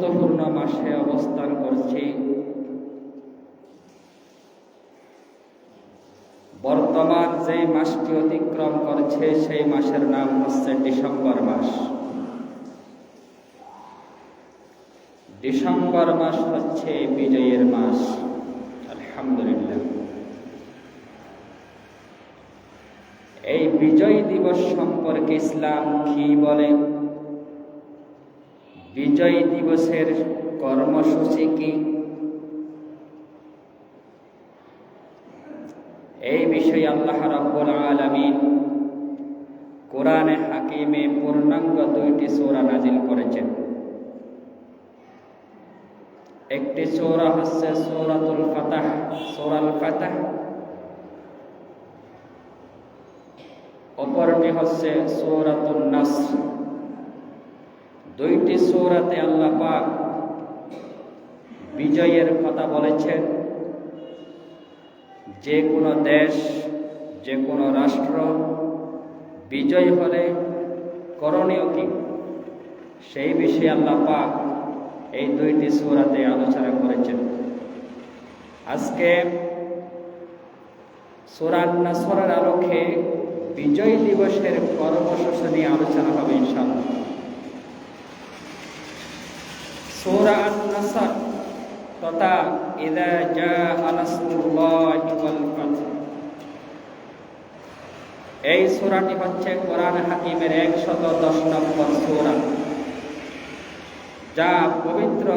গুরুত্বপূর্ণ মাসে অবস্থান করছি। বর্তমান যে মাসটি অতিক্রম করছে সেই মাসের নাম হচ্ছে ডিসেম্বর মাস। ডিসেম্বর মাস হচ্ছে বিজয়ের মাস। আলহামদুলিল্লাহ। এই বিজয় দিবস সম্পর্কে ইসলাম কি বলে, বিজয় দিবসের কর্মসূচি কি, এই বিষয়ে আল্লাহ রাব্বুল আলামিন কোরআনে হাকিমে পূর্ণাঙ্গ 2টি সূরা নাজিল করেছেন। একটি সূরা হচ্ছে সূরাতুল ফাতহ, সূরাল ফাতহ, অপরটি হচ্ছে সূরাতুন নাসর। 2টি সূরাতে আল্লাহ পাক বিজয়ের কথা বলেছেন। যে কোনো দেশ, যে কোনো রাষ্ট্র বিজয় হলে করণীয় কি, সেই বিষয়ে আল্লাহ পাক এই 2টি সূরাতে আলোচনা করেছেন। আজকে সূরা নাসরের আলোকে বিজয় দিবসের কর্মসূচি নিয়ে আলোচনা হবে ইনশাআল্লাহ। সূরা নাসর তথা ইযা জাআ নাসরুল্লাহি ওয়াল ফাতহ, এই সূরাটি হচ্ছে কোরআন হাকিমের 110 নম্বর সূরা, যা পবিত্র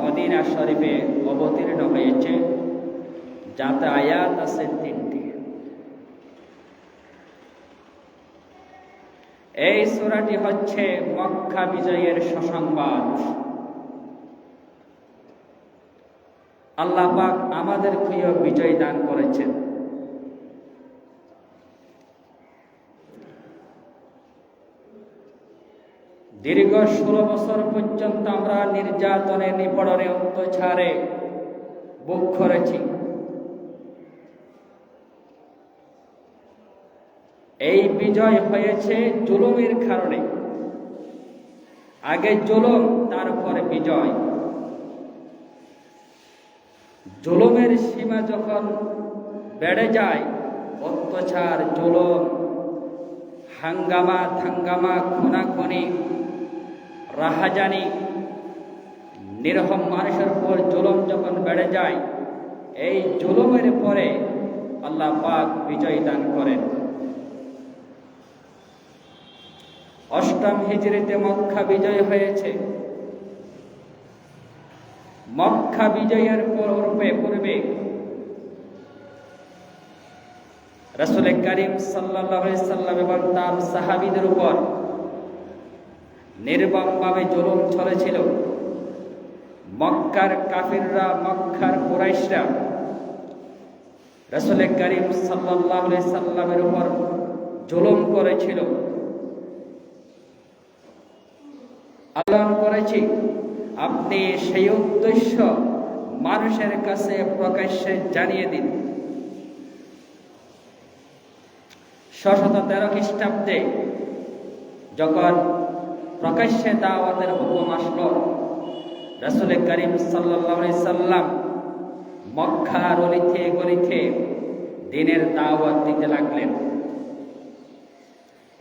মদিনা শরীফে অবতীর্ণ হয়েছে, যাতে আয়াত আছে 3টি। এই সূরাটি হচ্ছে মক্কা বিজয়ের সুসংবাদ। আল্লাহ পাক আমাদেরকেও বিজয় দান করেছেন। দীর্ঘ 16 বছর পর্যন্ত আমরা নির্যাতনে, নিপীড়নে, অত্যাচারে ভোগ করেছি। এই বিজয় হয়েছে জুলুমের কারণে। আগে জুলুম, তারপরে বিজয়। জুলুমের সীমা যখন বেড়ে যায়, অত্যাচার, জুলুম, হাঙ্গামা, থাঙ্গামা, খুনাখুনি, রাহাজানি, নিরহম মানুষের উপর জুলুম যখন বেড়ে যায়, এই জুলুমের পরে আল্লাহ পাক বিজয় দান করেন। 8ম হিজরিতে মক্কা বিজয় হয়েছে। মক্কা বিজয়ের পূর্বে রাসূল করিম সাল্লাল্লাহু আলাইহি সাল্লাম এবং তার সাহাবীদের উপর নির্মমভাবে জুলুম চলেছিল। মক্কার কাফিররা, মক্কার কুরাইশরা রাসূল করিম সাল্লাল্লাহু আলাইহি সাল্লামের উপর জুলুম করেছিল। আল্লাহ করেছি, আপনি সেই উদ্দেশ্য মানুষের কাছে প্রকাশ্যে জানিয়ে দিন। 613 খ্রিস্টাব্দে যখন প্রকাশ্যে দাওয়াতের হুকুম আসলো, রাসূল করিম সাল্লাল্লাহু আলাইহি সাল্লাম মক্কার অলিতে গলিতে দ্বীনের দাওয়াত দিতে লাগলেন।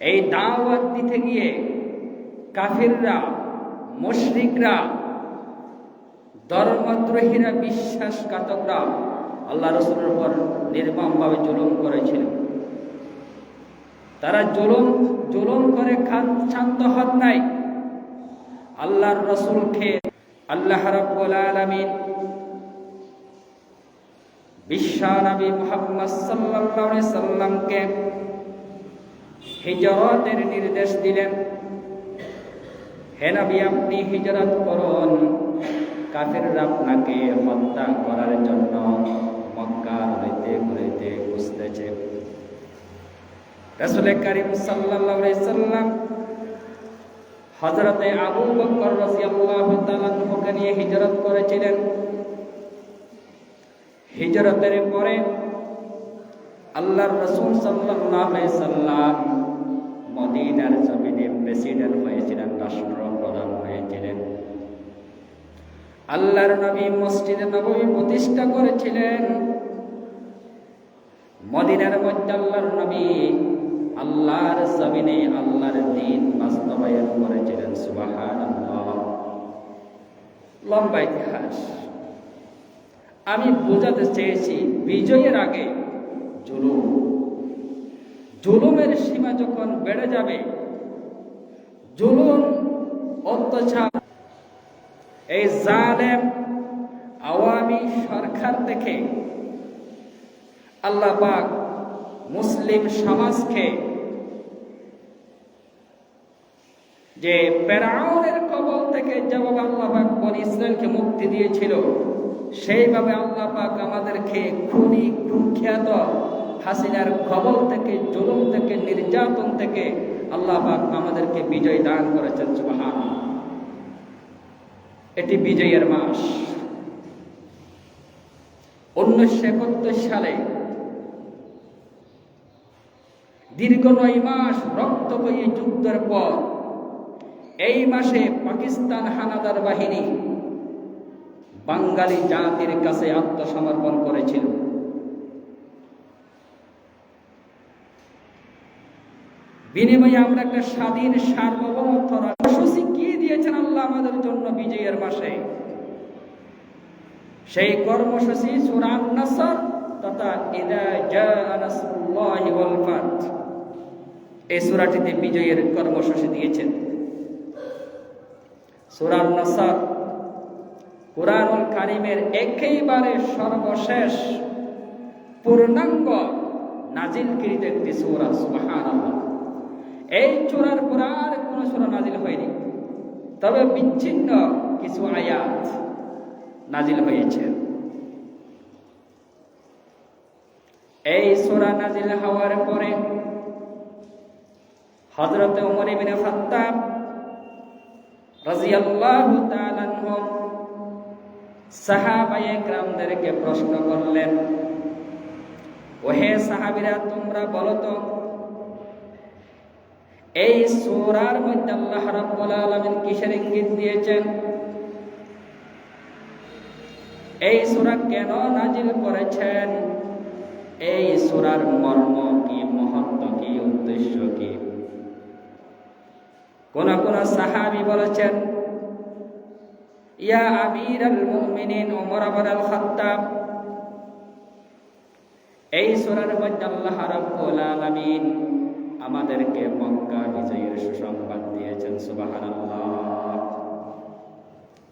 এই দাওয়াত দিতে গিয়ে কাফিররা, মুশরিকরা, ধর্মদ্রোহীরা, বিশ্বাসঘাতকরা আল্লাহ রাসূলের উপর নির্মমভাবে জুলুম করেছিল। তারা জুলুম করে শান্ত হন নাই। আল্লাহর রাসূলকে আল্লাহ রাব্বুল আলামিন বিশ্ব নবী মুহাম্মদ সাল্লাল্লাহু আলাইহি সাল্লামকে হিজরতের নির্দেশ দিলেন। হে নবী, আপনি হিজরত করুন, কাফিররা আপনাকে হত্যা করার জন্য মক্কার অলিতে গলিতে খুঁজতেছে। রাসূল করিম সাল্লাল্লাহু আলাইহি সাল্লাম হযরতে আবু বকর রাদিয়াল্লাহু তাআলা আনহুকে নিয়ে হিজরত করেছিলেন। হিজরতের পরে আল্লাহর রাসূল সাল্লাল্লাহু আলাইহি সাল্লাম মদিনার জমিনে প্রেসিডেন্ট হয়েছিলেন, রাষ্ট্রপ্রধান হয়েছিলেন। আল্লাহর নবী মসজিদে নববী প্রতিষ্ঠা করেছিলেন। মদিনার মধ্যে আল্লাহর নবী আল্লাহর জমিনে আল্লাহর দ্বীন বাস্তবায়ন করেছিলেন। সুবহানাল্লাহ। লম্বা ইতিহাস। আমি বোঝাতে চেয়েছি বিজয়ের আগে জুলুমের সীমা যখন বেড়ে যাবে, জুলুম অত্যাচার, এই জালেম আওয়ামী সরকার থেকে আল্লাহ পাক মুসলিম সমাজকে যে ফেরাউনের কবল থেকে যেভাবে আল্লাহ পাক বনী ইসরায়েলকে মুক্তি দিয়েছিল, সেইভাবে আল্লাহ পাক আমাদেরকে খুনি কুখ্যাত হাসিনার কবল থেকে, জুলুম থেকে, নির্যাতন থেকে আল্লাহ পাক আমাদেরকে বিজয় দান করেছেন। সুবহানাল্লাহ। এটি বিজয়ের মাস। 1971 সালে দীর্ঘ 9 মাস রক্তক্ষয়ী যুদ্ধের পর এই মাসে পাকিস্তান হানাদার বাহিনী বাঙালি জাতির কাছে আত্মসমর্পণ করেছিল। বিনিময়ে আমরা একটা স্বাধীন সার্বভৌমত্ব কর্মসূচি কি দিয়েছেন আল্লাহ আমাদের জন্য বিজয়ের মাসে? সেই কর্মসূচি সূরা আন-নাসর তথা ইযা জাআ নাসরুল্লাহি ওয়াল ফাত, এই সূরাটিতে বিজয়ের কর্মসূচি দিয়েছেন। সূরা আন-নাসর কুরআনুল কারীমের একেবারে সর্বশেষ পূর্ণাঙ্গ নাজিলকৃত একটি সূরা। সুবহানাল্লাহ। এই সূরার পর আর কোন সূরা নাজিল হয়নি, তবে বিচ্ছিন্ন কিছু আয়াত নাজিল হয়েছে। এই সূরা নাজিল হওয়ার পরে হযরত ওমর ইবনে খাত্তাব রাদিয়াল্লাহু তাআলা আনহু সাহাবায়ে কেরামদেরকে প্রশ্ন করলেন, ওহে সাহাবীরা, তোমরা বলো তো এই সূরার মধ্যে আল্লাহ রাব্বুল আলামিন কিসের ইঙ্গিত দিয়েছেন? এই সূরা কেন নাজিল করেছেন? এই সূরার মর্ম কি, মহত্ব কি, উদ্দেশ্য কি? কোন কোন সাহাবী বলেছেন, ইয়া আমিরাল মুমিনিন ওমর ইবনুল খাত্তাব, এই সূরার মধ্যে আল্লাহ রাব্বুল আলামিন আমাদেরকে মক্কা বিজয়ের সুসংবাদ দিয়েছেন। সুবহানাল্লাহ।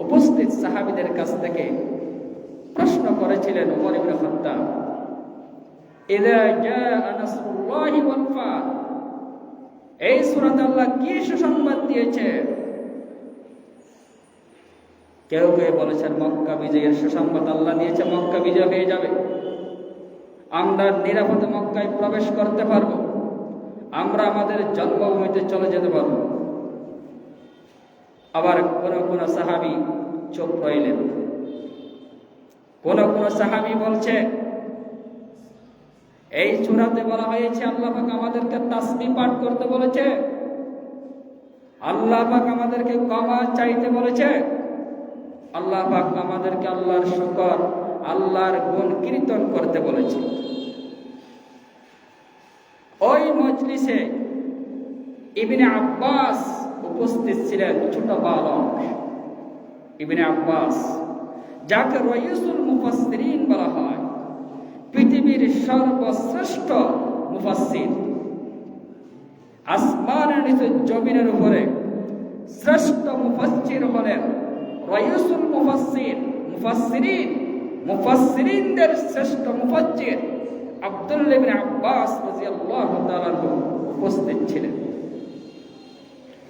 উপস্থিত সাহাবীদের কাছ থেকে প্রশ্ন করেছিলেন ওমর ইবনে খাত্তাব, ইযা জাআ নাসরুল্লাহি ওয়াল ফাত, এই সূরাতে আল্লাহ কি সুসংবাদ দিয়েছে? কেউ কেউ বলেছেন মক্কা বিজয়ের সুসংবাদ আল্লাহ দিয়েছে, মক্কা বিজয় হয়ে যাবে, আমরা নিরাপদে মক্কায় প্রবেশ করতে পারবো, আমরা আমাদের জন্মভূমিতে চলে যেতে পারবো। আবার কোন কোন সাহাবী চুপ রইলেন। কোন কোন সাহাবী বলছে, এই সূরাতে বলা হয়েছে আল্লাহ পাক আমাদেরকে তাসবিহ পাঠ করতে বলেছে, আল্লাহ পাক আমাদেরকে ক্ষমা চাইতে বলেছে, আল্লাহ পাক আমাদেরকে আল্লাহর শুকর, আল্লাহর গুণ কীর্তন করতে বলেছে। ওই মজলিসে ইবনে আব্বাস উপস্থিত ছিলেন, ছোট বালক ইবনে আব্বাস, যাকে রাইসুল মুফাসসিরিন বলা হয়, পৃথিবীর সর্বশ্রেষ্ঠ মুফাসসির। আসমানের নিচে জমিনের উপরে শ্রেষ্ঠ মুফাসসির হলেন রাইসুল মুফাসসিরিন, মুফাসসিরিনদের শ্রেষ্ঠ মুফাসসির আব্দুল্লাহ ইবনে আব্বাস রাদিয়াল্লাহু তাআলা উপস্থিত ছিলেন।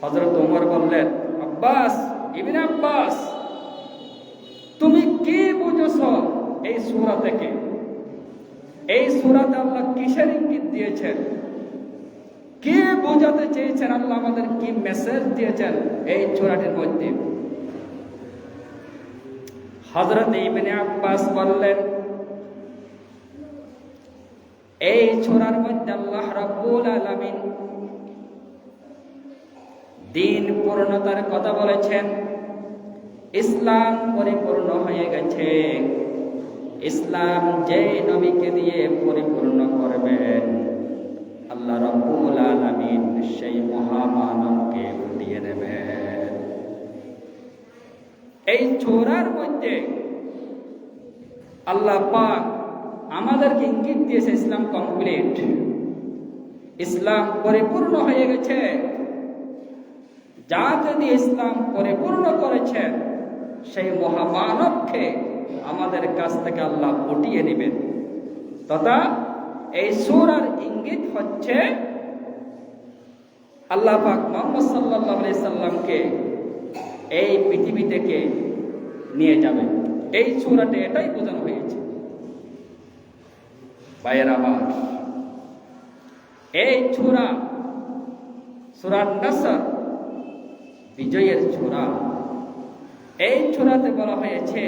হযরত ওমর বললেন, আব্বাস, ইবনে আব্বাস, তুমি কি বুঝছো এই সূরা থেকে? এই সূরাতে আল্লাহ কিসের ইঙ্গিত দিয়েছেন? কি বোঝাতে চেয়েছেন? আল্লাহ আমাদের কি মেসেজ দিয়েছেন এই সূরাটির মধ্যে? হযরত ইবনে আব্বাস বললেন, এই সূরার মধ্যে আল্লাহ রাব্বুল আলামিন দ্বীন পূর্ণতার কথা বলেছেন, ইসলাম পরিপূর্ণ হয়ে গেছে। ইসলাম যে নবীকে দিয়ে পরিপূর্ণ করবেন, আল্লাহ রাব্বুল আলামিন সেই মহামানবকে ফুটিয়ে দেবেন। এই সূরার মধ্যে আল্লাহ পাক আমাদেরকে ইঙ্গিত দিয়েছে ইসলাম কমপ্লিট, ইসলাম পরিপূর্ণ হয়ে গেছে। যাকে দিয়ে ইসলাম পরিপূর্ণ করেছেন সেই মহামানবকে আমাদের কাছ থেকে আল্লাহ উঠিয়ে নেবেন। তথা এই সূরার ইঙ্গিত হচ্ছে আল্লাহ পাক মুহাম্মদ সাল্লাল্লাহু আলাইহি সাল্লামকে এই পৃথিবী থেকে নিয়ে যাবেন। এই সূরাতে এটাই বোঝানো হয়েছে। ভাইয়েরা আমার, এই সূরা সূরা নাসর বিজয়ের সূরা। এই সূরাতে বলা হয়েছে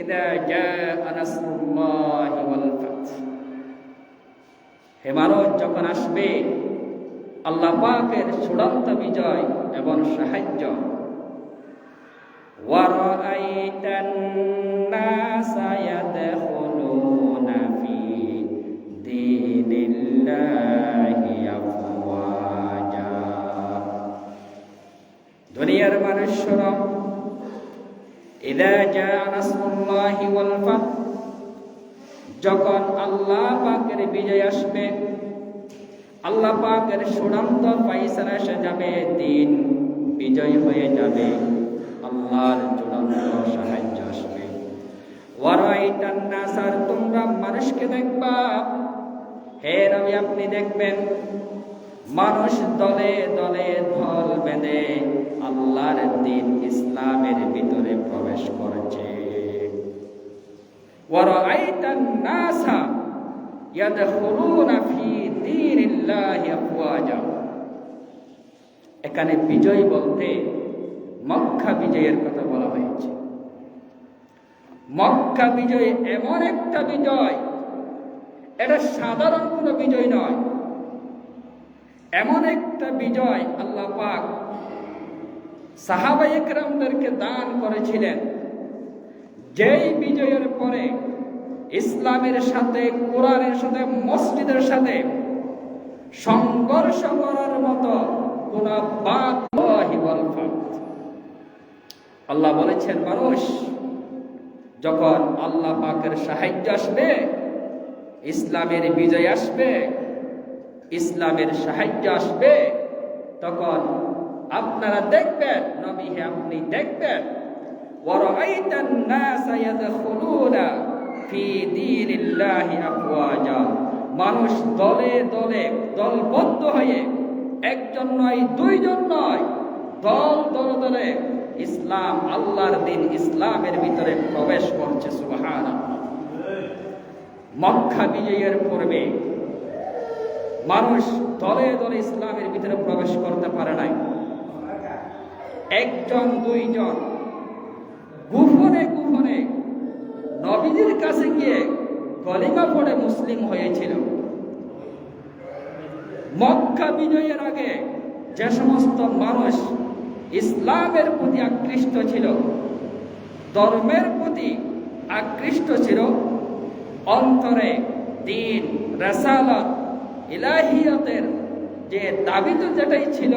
ইদা জাআ নাসরুল্লাহি ওয়াল ফাত, হে মানব যখন আসবে আল্লাহ পাকের চূড়ান্ত বিজয় এবং সাহায্য। ওয়া রাআইতান নাসা ইয়াদখুলুনা ফি দীনিল্লাহি আফওয়াজা, দুনিয়ার মানুষরা ইদা জাআ নাসরুল্লাহি ওয়াল ফাত, যখন আল্লাহ পাকের বিজয় আসবে, আল্লাহ পাকের চূড়ান্ত ফায়সালা এসে যাবে, দিন বিজয় হয়ে যাবে, আল্লাহর চূড়ান্ত সাহায্য আসবে। ওয়া রাআইতান নাসার, তোমরা মানুষকে দেখবা, হে নবী আপনি দেখবেন মানুষ দলে দলে দল বেঁধে আল্লাহর দ্বীন ইসলামের ভিতরে প্রবেশ করছে। ওয়া রাআইতান নাসা ইয়াদখুলুনা ফি দীনিল্লাহি আফওয়াজা, এখানে বিজয় বলতে মক্কা বিজয়ের কথা বলা হয়েছে। মক্কা বিজয় এমন একটা বিজয়, এটা সাধারণ কোনো বিজয় নয়। এমন একটা বিজয় আল্লাহ পাক সাহাবায়ে কেরামদেরকে দান করেছিলেন, যেই বিজয়ের পরে ইসলামের সাথে, কোরআনের সাথে, মসজিদের সাথে সংঘর্ষ করার মতো কোন বাত নয়। আল্লাহ বলেছেন মানুষ যখন আল্লাহ পাকের সাহায্য আসবে, ইসলামের বিজয় আসবে, ইসলামের সাহায্য আসবে, তখন আপনারা দেখবেন, নবী হে আপনি দেখবেন, ওয়া রাআইতান নাসা ইয়াদখুলুনা ফি দীনিল্লাহি আফওয়াজা, মানুষ দলে দলে দলবদ্ধ হয়ে, একজন নয় দুইজন নয়, দল দলে দলে ইসলাম, আল্লাহর দ্বীন ইসলামের ভিতরে প্রবেশ করছে। সুবহানাল্লাহ। মক্কা বিজয়ের পূর্বে মানুষ দলে দলে ইসলামের ভিতরে প্রবেশ করতে পারে নাই। একজন দুইজন গোপনে গোপনে নবীদের কাছে গিয়ে কলিমা পড়ে মুসলিম হয়েছিল। মক্কা বিজয়ের আগে যে সমস্ত মানুষ ইসলামের প্রতি আকৃষ্ট ছিল, ধর্মের প্রতি আকৃষ্ট ছিল, অন্তরে দ্বীন, রাসালাত, ইলাহিয়তের যে দাবি তো যেটাই ছিল,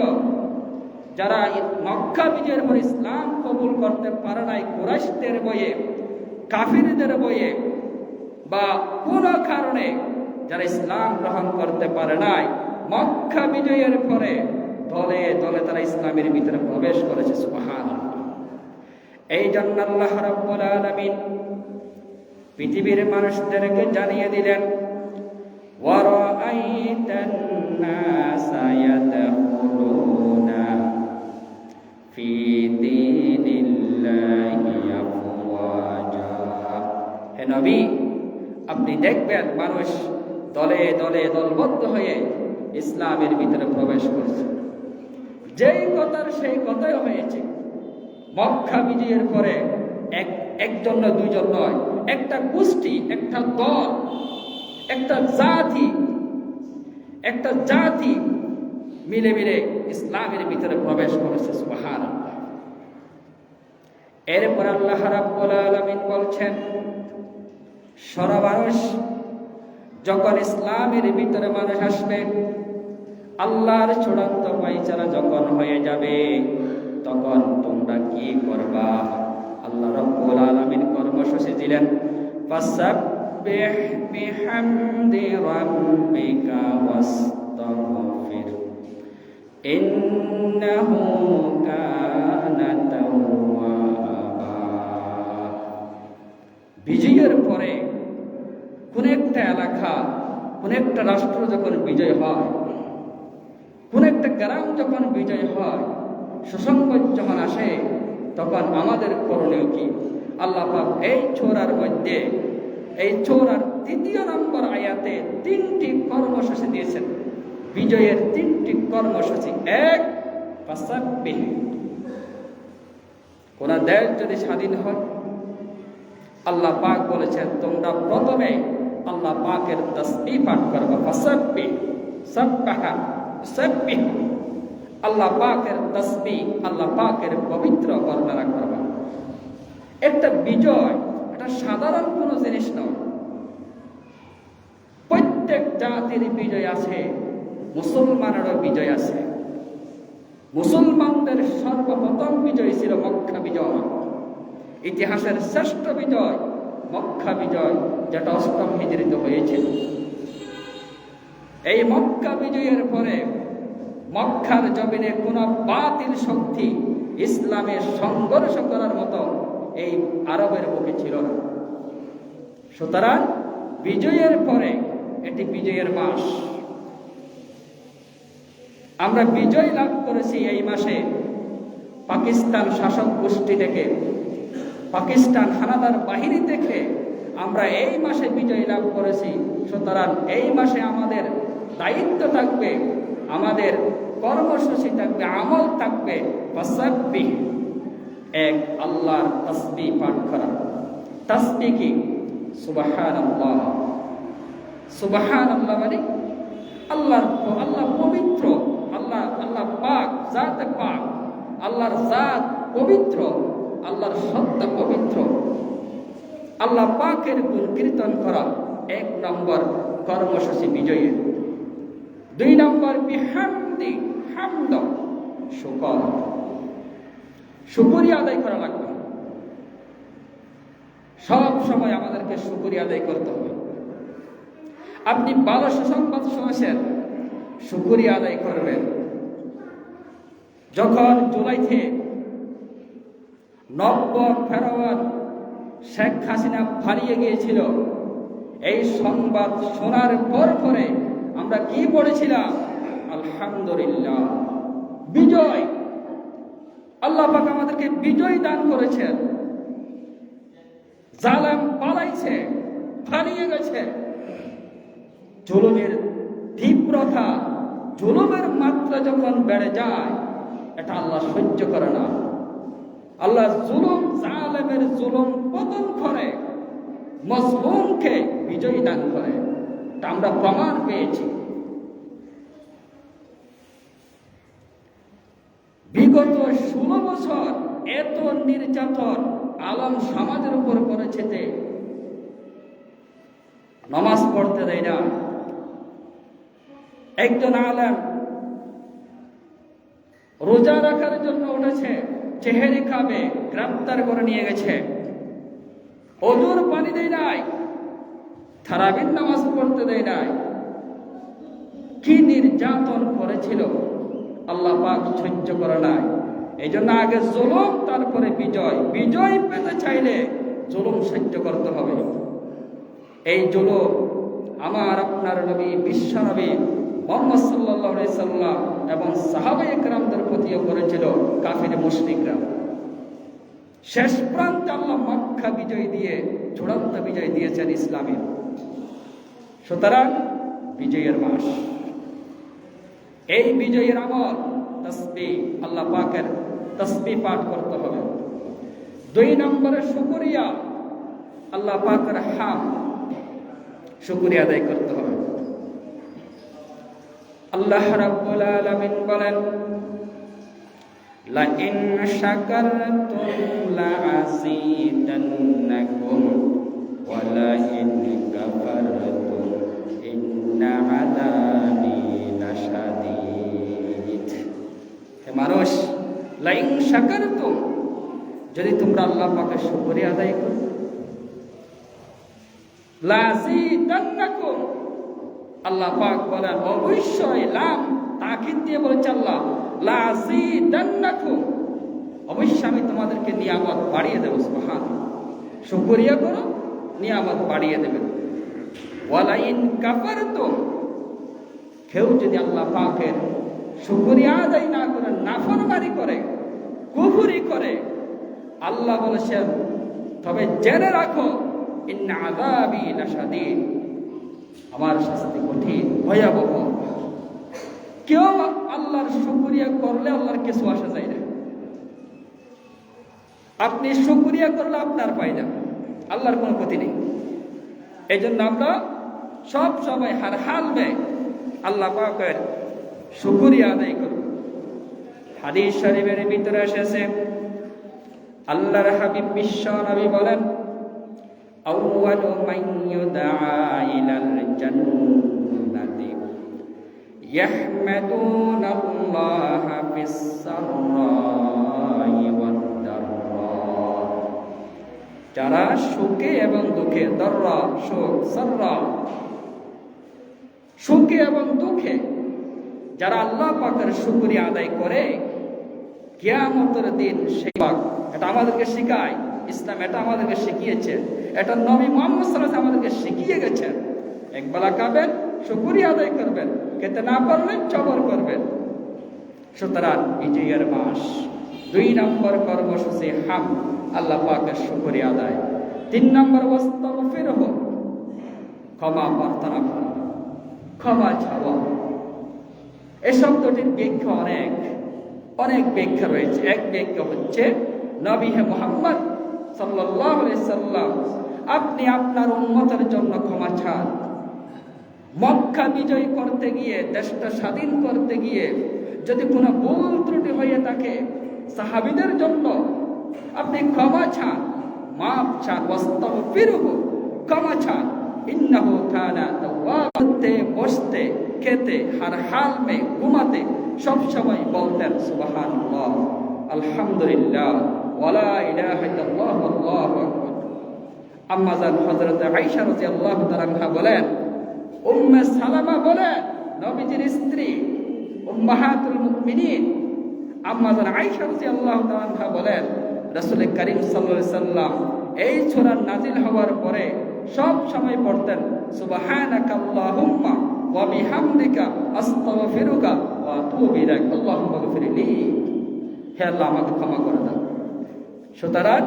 যারা মক্কা বিজয়ের পর ইসলাম কবুল করতে পারে নাই, কুরাইশদের বয়ে, কাফিরদের বয়ে বা কোনো কারণে যারা ইসলাম গ্রহণ করতে পারে নাই, মক্কা বিজয়ের পরে দলে দলে তারা ইসলামের ভিতরে প্রবেশ করেছে। সুবহানাল্লাহ। এই জন্য আল্লাহ রাব্বুল আলামিন পৃথিবীর মানুষদেরকে জানিয়ে দিলেন, ওয়া রাআইতান নাসা ইয়াদখুলুনা ফি দীনিল্লাহি আফওয়াজা, হে নবী আপনি দেখবেন মানুষ দলে দলে দলবদ্ধ হয়ে ইসলামের ভিতরে প্রবেশ করছে। যেই কথার সেই কথাই হয়েছে। মক্কা বিজয়ের পরে একজন না দুইজন নয়, একটা গোষ্ঠী, একটা দল, একটা জাতি মিলে মিলে ইসলামের ভিতরে প্রবেশ করেছে। সুবহানাল্লাহ। এরপর আল্লাহ রাব্বুল আলামিন বলছেন, সারা মানুষ যখন ইসলামের ভিতরে মানুষ আসবে, আল্লাহর চূড়ান্ত পায়চারা যখন হয়ে যাবে, তখন তোমরা কি করবা? আল্লাহ রাব্বুল আলামিন কর্মসূচি দিলেন, ফাসাব্বিহ বিহামদি রাব্বিকা ওয়াস্তাগফির ইন্নাহু কানা তাওয়াবা। বিজয়ের পরে কোন একটা এলাকা, কোন একটা রাষ্ট্র যখন বিজয় হয়, কোন একটা গ্রাম যখন বিজয় হয়, সুসংবাদ যখন আসে, তখন আমাদের করণীয় কি? আল্লাহ পাক এই সূরার মধ্যে, এই সূরার 3 নম্বর আয়াতে 3টি কর্মসূচি দিয়েছেন, বিজয়ের 3টি কর্মসূচি। এক, ফাসাব্বিহ। কোন দেশ যদি স্বাধীন হয়, আল্লাহ পাক বলেছেন তোমরা প্রথমে আল্লাহ পাকের তাসবিহ পাঠ করবে। ফাসাব্বিহ, সাব্বাহা, সাব্বিহ। আল্লাহ পাকের তাসবিহ, আল্লাহ পাকের পবিত্র বর্ণনা করবে। একটা বিজয় এটা সাধারণ কোনো জিনিস নয়। প্রত্যেক জাতির বিজয় আছে, মুসলমানেরও বিজয় আছে। মুসলমানদের সর্বপ্রথম বিজয় ছিল মক্কা বিজয়। ইতিহাসের শ্রেষ্ঠ বিজয় মক্কা বিজয়, যেটা 8ম হিজরিতে হয়েছিল। এই মক্কা বিজয়ের পরে মক্কার জমিনে কোন বাতিল শক্তি ইসলামের সংঘর্ষ করার মতো এই আরবের বুকে ছিল না। সুতরাং বিজয়ের পরে এটি বিজয়ের মাস। আমরা বিজয় লাভ করেছি এই মাসে পাকিস্তান শাসক গোষ্ঠী থেকে, পাকিস্তান হানাদার বাহিনী থেকে আমরা এই মাসে বিজয় লাভ করেছি। সুতরাং এই মাসে আমাদের দায়িত্ব থাকবে, আমাদের কর্মসূচি থাকবে, আমল থাকবে ফাসাব্বিহ। এক, আল্লাহর তাসবিহ পাঠ করা। তাসবিহ কি? সুবহানাল্লাহ। সুবহানাল্লাহ মানে আল্লাহ পবিত্র, আল্লাহ পাক, জাত পাক, আল্লাহর জাত পবিত্র, আল্লাহর সত্তা পবিত্র। আল্লাহ পাকের গুণ কীর্তন করা 1 নম্বর কর্মসূচি বিজয়ের। 2 নম্বর বিহামদি, হামদ, শুকর, শুকরিয়া আদায় করা লাগবে। সব সময় আমাদেরকে শুকরিয়া আদায় করতে হবে। আপনি ভালো সুসংবাদ শুনেছেন, শুকরিয়া আদায় করবেন। যখন জুলাইতে নব্য ফেরাওয়ান শেখ হাসিনা পালিয়ে গিয়েছিল, এই সংবাদ শোনার পরে আমরা কি পড়েছিলাম? আলহামদুলিল্লাহ, বিজয়। আল্লাহ পাক আমাদেরকে বিজয় দান করেছেন। জালেম পালাইছে, পালিয়ে গেছে। জুলুমের তীব্রতা, জুলুমের মাত্রা যখন বেড়ে যায়, এটা আল্লাহ সহ্য করে না। আল্লাহ জুলুম, জালেমের জুলুম পতন করে, মজলুমকে বিজয় দান করে। এটা আমরা প্রমাণ পেয়েছি। বিগত 16 বছর এত নির্যাতন আলম সমাজের উপর করেছে যে নামাজ পড়তে দেয় না। একজন আলেম রোজা রাখার জন্য উঠেছে, চেহারি খাবে, গ্রেফতার করে নিয়ে গেছে। ওযুর পানি দেয় নাই, তারাবির নামাজ পড়তে দেয় নাই। কি নির্যাতন করেছিল, আল্লাহ পাক সহ্য করে নাই। এই জন্য আগে জুলুম, তারপরে বিজয়। বিজয় পেতে চাইলে জুলুম সহ্য করতে হবে। এই জুলুম আমার আপনার নবী, বিশ্ব নবী মুহাম্মদ সাল্লাল্লাহু আলাইহি সাল্লাম এবং সাহাবায়ে কেরামদের প্রতিও করেছিল কাফির মুশরিকরা। শেষ প্রান্তে আল্লাহ মক্কা বিজয় দিয়ে চূড়ান্ত বিজয় দিয়েছেন ইসলামের। সুতরাং বিজয়ের মাস, এই বিজয়ের আমল তাসবিহ, আল্লাহ পাকের তাসবিহ পাঠ করতে হবে। 2 নম্বরে শুকরিয়া, আল্লাহ পাকের হাম, শুকরিয়া আদায় করতে হবে। আল্লাহ রাব্বুল আলামিন বলেন, লাইন শাকারতুম লাআযীদান্নাকুম ওয়া লাইন কাফারতুম ইন্না আযাবি লাশাদীদ। হে মানুষ, লাইন শাকারতুম, যদি তোমরা আল্লাহ পাকের শুকরিয়া আদায় করো, লাযীদান্নাকুম, আল্লাহ পাক বলেন অবশ্যই, লাম তাকিদ দিয়ে বলেছে আল্লাহ, লাযীদান্নাকুম, অবশ্যই আমি তোমাদেরকে নিয়ামত বাড়িয়ে দেব। সুবহানাল্লাহ, শুকরিয়া করো, নিয়ামত বাড়িয়ে দেবেন। ওয়ালাইন কাফারতুম, কেউ যদি আল্লাহ পাকের শুকরিয়া আদায় না করে, নাফরমানি করে, কুফরি করে, আল্লাহ বলেছেন তবে জেনে রাখো, ইন্না আযাবি লাশাদীদ, আমার শাস্তি কঠিন, ভয়াবহ। কেউ আল্লাহর শুকরিয়া করলে আল্লাহর কিছু আসা যায় না। আপনি শুকরিয়া করলে আপনার ফায়দা, আল্লাহর কোনো ক্ষতি নেই। এই জন্য আমরা সব সময় হার হালমে আল্লাহ পাকের শুকরিয়া আদায় করব। হাদিস শরীফের ভিতরে এসেছে, আল্লাহর হাবিব বিশ্ব নবী বলেন, আউয়ালু মান ইউদআ ইলাল জান্নাতি ইয়াহমাদুনাল্লাহা ফিস সাররাই ওয়াদ দাররা। যারা সুখে এবং দুঃখে, দররা সুখ, সাররা সুখে এবং দুঃখে যারা আল্লাহ পাকের শুকরিয়া আদায় করে, কিয়ামতের দিন সেই পাক, এটা আমাদেরকে শেখায় ইসলাম, এটা আমাদেরকে শিখিয়েছে, এটা নবী মুহাম্মদ সাল্লাল্লাহু আলাইহি ওয়াসাল্লাম আমাদেরকে শিখিয়ে গেছেন। একবেলা খাবেন, শুকরিয়া আদায় করবেন, খেতে না পারলেন সবর করবেন। সুতরাং বিজয়ের মাস। 2 নম্বর কর্মসূচি হাম, আল্লাহ পাকের শুকরিয়া আদায়। 3 নম্বর ওয়াস্তাগফিরহু, ক্ষমা প্রার্থনা করা, ক্ষমা চাওয়া। এই শব্দটির ব্যাখ্যা অনেক ব্যাখ্যা রয়েছে। এক ব্যাখ্যা হচ্ছে, নবী হে মুহাম্মদ সাল্লাল্লাহু আলাইহি সাল্লাম, আপনি আপনার উম্মতের জন্য ক্ষমা চান। মক্কা বিজয় করতে গিয়ে, দেশটা স্বাধীন করতে গিয়ে যদি কোনো ভুল ত্রুটি হয়ে থাকে, সাহাবীদের জন্য আপনি ক্ষমা চান, মাফ চান। ওয়াস্তাগফিরহু, ক্ষমা চান। ইন্নাহু কানা তাওয়াবা, বসতে, খেতে, হার হাল মে, ঘুমাতে সব সময় বলতেন সুবহানাল্লাহ, আলহামদুলিল্লাহ, ওয়ালা ইলাহা ইল্লাল্লাহ, আল্লাহু আকবার। আম্মা জান হযরত আয়েশা রাদিয়াল্লাহু তাআলা আনহা বলেন, উম্মে সালামা বলেন, নবীজির স্ত্রী উম্মাহাতুল মুমিনিন আম্মা জান আয়েশা রাদিয়াল্লাহু তাআলা আনহা বলেন, রাসূল করিম সাল্লাল্লাহু আলাইহি সাল্লাম এই সূরা নাজিল হওয়ার পরে সব সময় পড়তেন, সুবহানাকা আল্লাহুম্মা ওয়া বিহামদিকা আস্তাগফিরুকা ওয়া আতুবু ইলাইক, আল্লাহুম্মা গফিরলি, হে আল্লাহ আমাকে ক্ষমা করে দাও। সুতরাং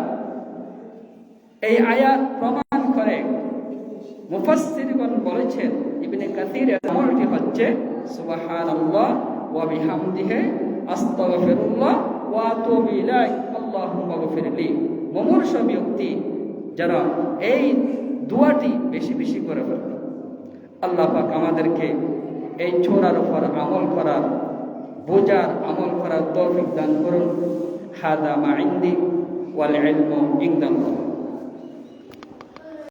এই আয়াত প্রমাণ করে মুফাসসিরগণ বলেছেন, ইবনে কাসিরের আমলটি হচ্ছে সুবহানাল্লাহ ওয়া বিহামদিহি আস্তাগফিরুল্লাহ ওয়া আতুবু ইলাইক, আল্লাহুম্মা গফিরলি। মুমূর্ষ ব্যক্তি যারা এই দোয়াটি বেশি বেশি করে পড়বে, আল্লাহ পাক আমাদেরকে এই ছোরার উপর আমল করার, বোঝার, আমল করার তৌফিক দান করুন। হাদা মা ইনদি ওয়াল ইলমু ইনদাল্লাহ।